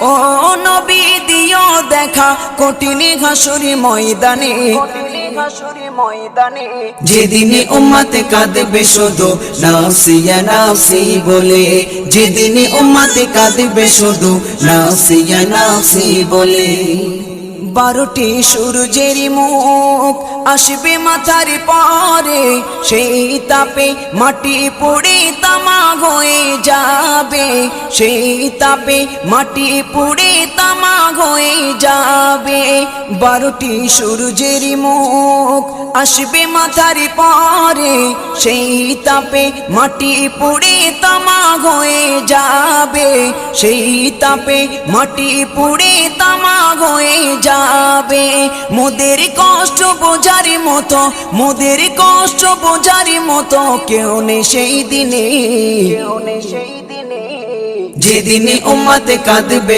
ও নবী দিও দেখা কঠিন হাসুরি ময়দানে, যেদিনে উম্মত কাঁদবে শুধু নাফসি ইয়া নাফসি বলে, যেদিনে উম্মত কাঁদবে শুধু নাফসি ইয়া নাফসি বলে। 12টি সূর্যের মুখ আসবে মাথার পরে, সেই তাপে মাটি পুড়ে তামা হয়ে যাবে, সেই তাপে মাটি পুড়ে তামা হয়ে যাবে। 12টি সূর্যের মুখ আসবে মাথার পরে, সেই তাপে মাটি পুড়ে তামা হয়ে যাবে, সেই তাপে মাটি পুড়ে তামা হয়ে যাবে। মোদের কষ্ট বোঝার মতো, মোদের কষ্ট বোঝার মতো কেউ নেই সেই দিনে, যেদিনে উম্মত কাঁদবে